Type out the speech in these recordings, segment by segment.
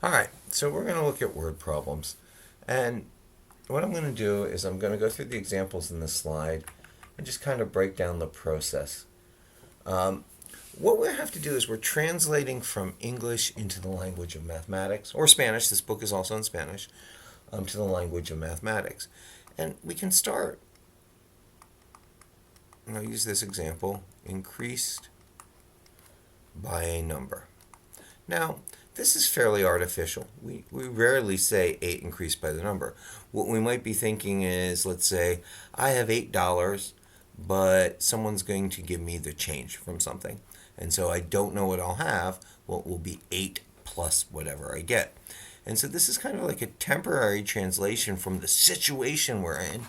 All right, so we're going to look at word problems. And what I'm going to do is I'm going to go through the examples in this slide and just kind of break down the process. Um, what we have to do is we're translating from English into the language of mathematics, or Spanish, this book is also in Spanish, to the language of mathematics. And we can start, and I'll use this example, increased by a number. Now, this is fairly artificial. We rarely say 8 increased by the number. What we might be thinking is, let's say, I have $8, but someone's going to give me the change from something. And so I don't know what I'll have. Well, it will be 8 plus whatever I get. And so this is kind of like a temporary translation from the situation we're in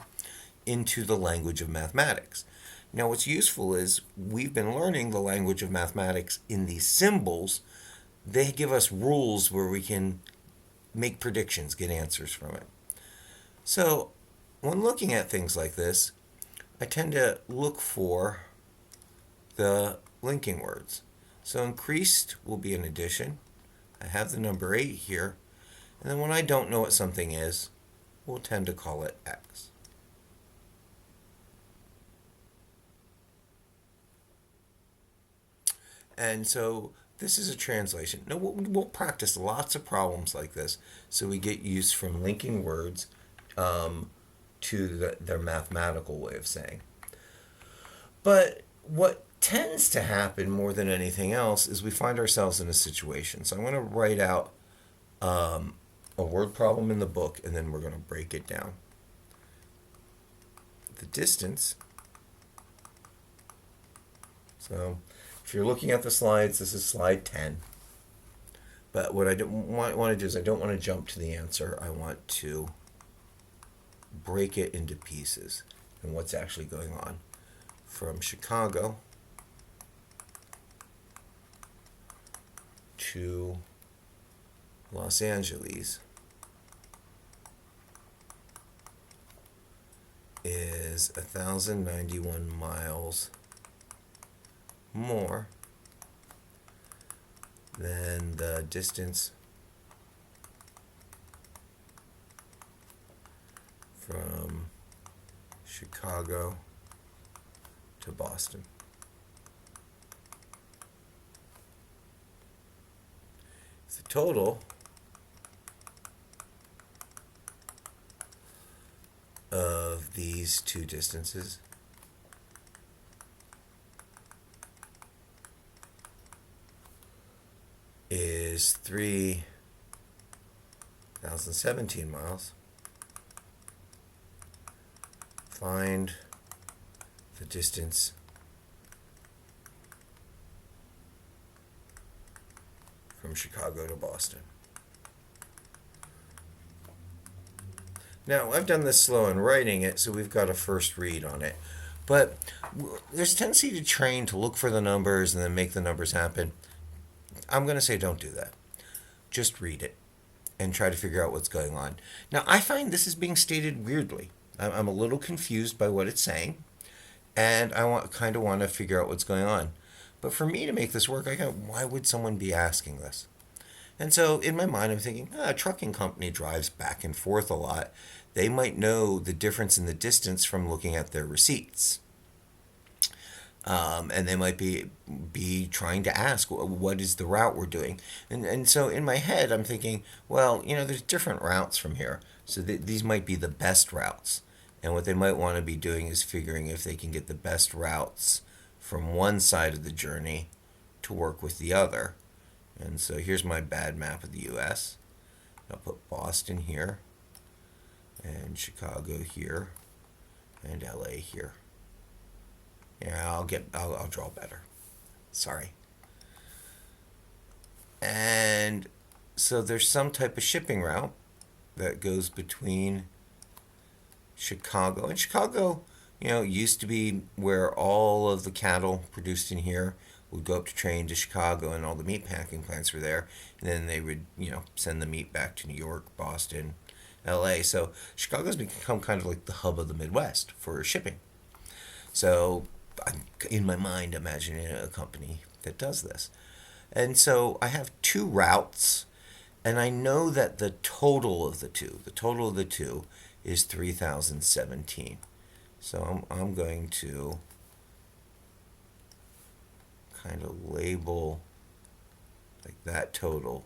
into the language of mathematics. Now, what's useful is we've been learning the language of mathematics in these symbols. They give us rules where we can make predictions, get answers from it. So, when looking at things like this, I tend to look for the linking words. So, increased will be an addition. I have the number 8 here. And then when I don't know what something is, we'll tend to call it X. And so this is a translation. Now we'll practice lots of problems like this so we get used from linking words to their mathematical way of saying. But what tends to happen more than anything else is we find ourselves in a situation. So I'm going to write out a word problem in the book and then we're going to break it down. The distance. So if you're looking at the slides, this is slide 10. But what I don't want to do is I don't want to jump to the answer. I want to break it into pieces and what's actually going on. From Chicago to Los Angeles is 1,091 miles more than the distance from Chicago to Boston. The total of these two distances is 3,017 miles. Find the distance from Chicago to Boston. Now, I've done this slow in writing it, so we've got a first read on it. But there's a tendency to train to look for the numbers and then make the numbers happen. I'm going to say don't do that. Just read it and try to figure out what's going on. Now, I find this is being stated weirdly. I'm a little confused by what it's saying, and I kind of want to figure out what's going on. But for me to make this work, I go, why would someone be asking this? And so in my mind, I'm thinking, a trucking company drives back and forth a lot. They might know the difference in the distance from looking at their receipts. And they might be trying to ask, what is the route we're doing? And so in my head, I'm thinking, well, there's different routes from here. So these might be the best routes. And what they might want to be doing is figuring if they can get the best routes from one side of the journey to work with the other. And so here's my bad map of the U.S. I'll put Boston here, and Chicago here, and L.A. here. Yeah, I'll draw better. Sorry. And so there's some type of shipping route that goes between Chicago. And Chicago, used to be where all of the cattle produced in here would go up to train to Chicago, and all the meat packing plants were there. And then they would, send the meat back to New York, Boston, LA. So Chicago's become kind of like the hub of the Midwest for shipping. So I'm, in my mind, imagining a company that does this. And so I have two routes, And I know that the total of the two is 3,017. So I'm going to kind of label like that total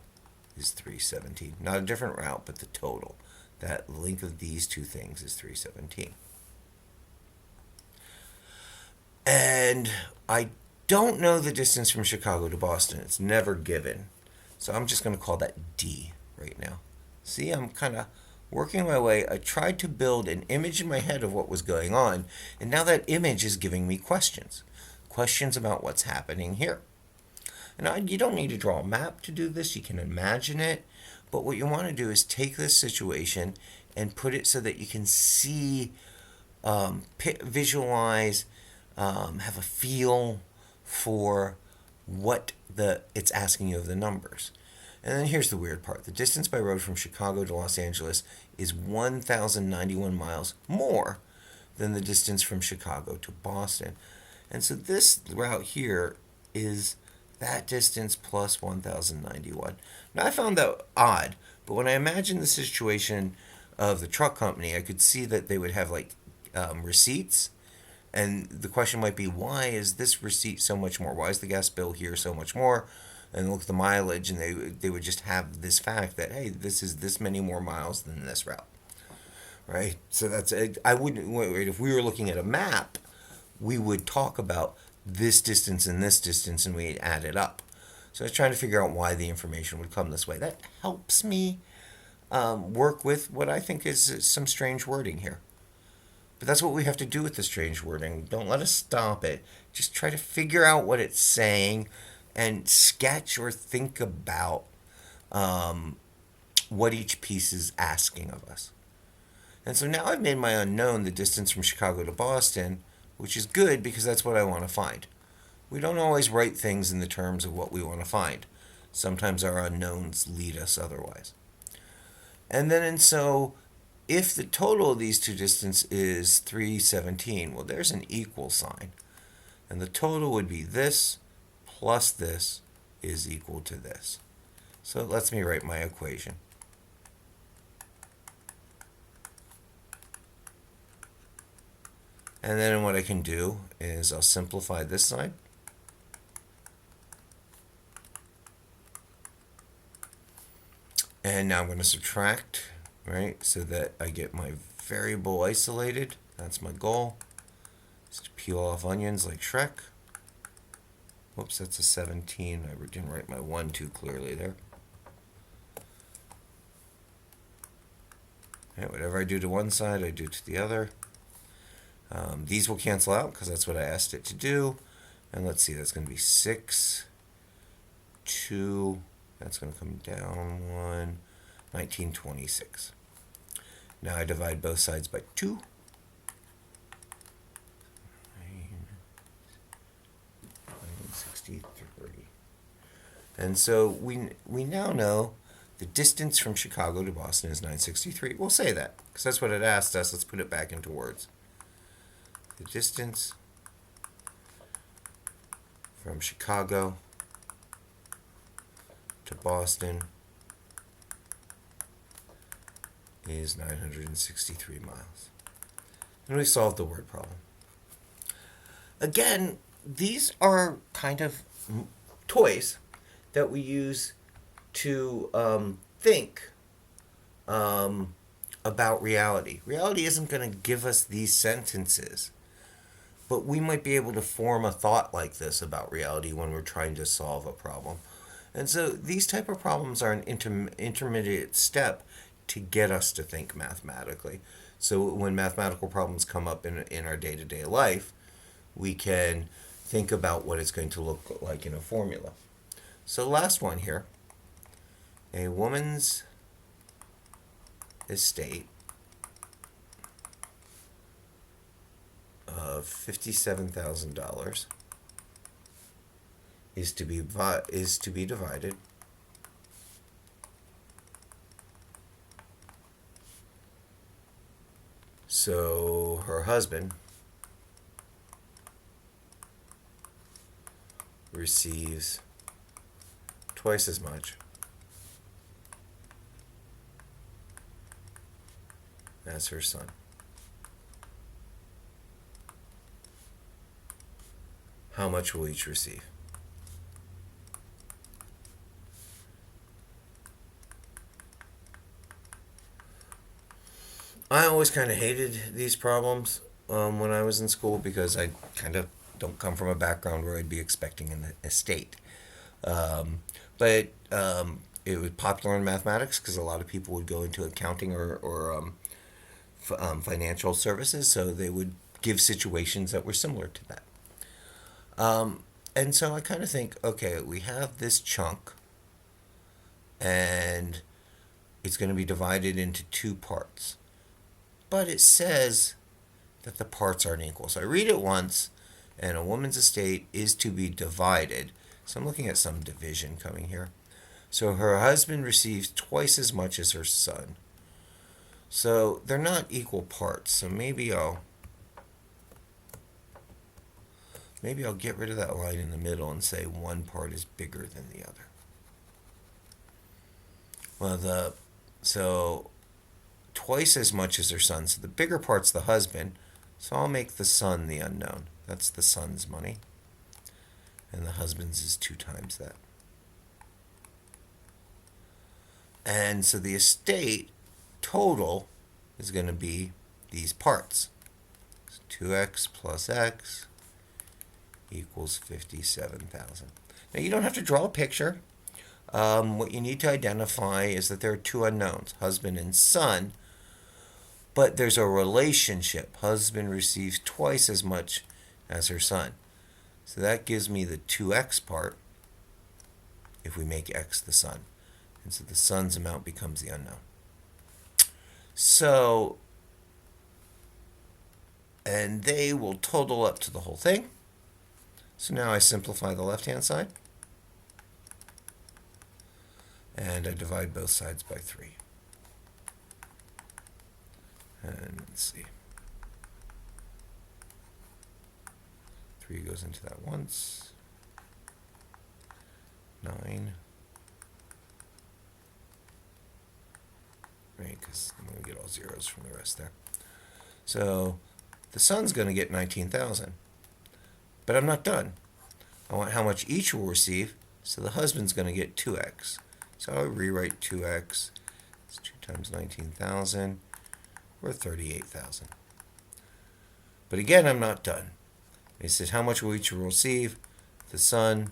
is 317. Not a different route, but the total. That length of these two things is 317. And I don't know the distance from Chicago to Boston. It's never given. So I'm just going to call that D right now. See, I'm kind of working my way. I tried to build an image in my head of what was going on, and now that image is giving me questions. Questions about what's happening here. And you don't need to draw a map to do this. You can imagine it. But what you want to do is take this situation and put it so that you can see, visualize, have a feel for what it's asking you of the numbers. And then here's the weird part. The distance by road from Chicago to Los Angeles is 1,091 miles more than the distance from Chicago to Boston. And so this route here is that distance plus 1,091. Now I found that odd, but when I imagined the situation of the truck company, I could see that they would have like receipts. And the question might be, why is this receipt so much more? Why is the gas bill here so much more? And look at the mileage, and they would just have this fact that, hey, this is this many more miles than this route, right? So that's I wouldn't wait. If we were looking at a map, we would talk about this distance and this distance, and we'd add it up. So I was trying to figure out why the information would come this way. That helps me work with what I think is some strange wording here. But that's what we have to do with the strange wording. Don't let us stop it. Just try to figure out what it's saying and sketch or think about what each piece is asking of us. And so now I've made my unknown the distance from Chicago to Boston, which is good because that's what I want to find. We don't always write things in the terms of what we want to find. Sometimes our unknowns lead us otherwise. And so if the total of these two distances is 317, well, there's an equal sign. And the total would be this plus this is equal to this. So it lets me write my equation. And then what I can do is I'll simplify this side. And now I'm going to subtract, right, so that I get my variable isolated. That's my goal. Is to peel off onions like Shrek. Whoops, that's a 17. I didn't write my 1 too clearly there. Right, whatever I do to one side, I do to the other. These will cancel out because that's what I asked it to do. And let's see, that's going to be 6, 2, that's going to come down 1, 1926. Now I divide both sides by 2. 963. And so we now know the distance from Chicago to Boston is 963. We'll say that because that's what it asked us. Let's put it back into words. The distance from Chicago to Boston is 963 miles. And we solved the word problem. Again, these are kind of toys that we use to think about reality. Reality isn't going to give us these sentences, but we might be able to form a thought like this about reality when we're trying to solve a problem. And so these type of problems are an intermediate step to get us to think mathematically. So when mathematical problems come up in our day-to-day life, we can think about what it's going to look like in a formula. So last one here. A woman's estate of $57,000 is to be divided so her husband receives twice as much as her son. How much will each receive? I always kind of hated these problems when I was in school because I kind of don't come from a background where I'd be expecting an estate. But it was popular in mathematics because a lot of people would go into accounting or financial services, so they would give situations that were similar to that. And so I kind of think, okay, we have this chunk, and it's going to be divided into two parts. But it says that the parts aren't equal. So I read it once, and a woman's estate is to be divided. So I'm looking at some division coming here. So her husband receives twice as much as her son. So they're not equal parts. So maybe I'll get rid of that line in the middle and say one part is bigger than the other. Well, so twice as much as her son. So the bigger part's the husband. So I'll make the son the unknown. That's the son's money. And the husband's is 2 times that. And so the estate total is going to be these parts. So 2x plus x equals 57,000. Now you don't have to draw a picture. What you need to identify is that there are 2 unknowns, husband and son, but there's a relationship. Husband receives twice as much as her son. So that gives me the 2x part if we make x the son. And so the son's amount becomes the unknown. So, and they will total up to the whole thing. So now I simplify the left-hand side. And I divide both sides by 3. And let's see. 3 goes into that once. 9. Right, because I'm going to get all zeros from the rest there. So the son's going to get 19,000. But I'm not done. I want how much each will receive, so the husband's going to get 2x. So I'll rewrite 2x. It's 2 times 19,000, or 38,000. But again, I'm not done. It says how much will each receive? The son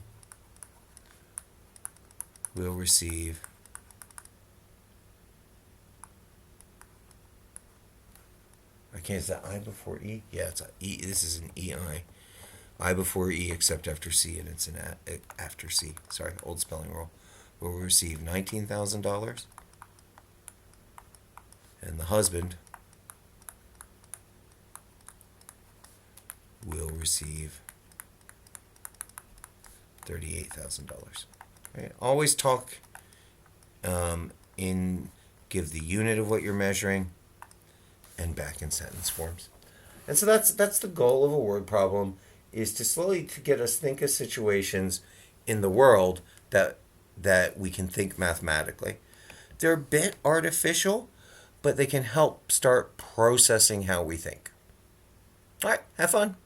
will receive is that I before E? Yeah, it's a E. This is an EI. I before E except after C, and it's an after C. Sorry, old spelling rule. Will receive $19,000, and the husband will receive $38,000. Right? Always talk give the unit of what you're measuring, and back in sentence forms. And so that's the goal of a word problem, is to slowly to get us think of situations in the world that we can think mathematically. They're a bit artificial, but they can help start processing how we think. All right, have fun.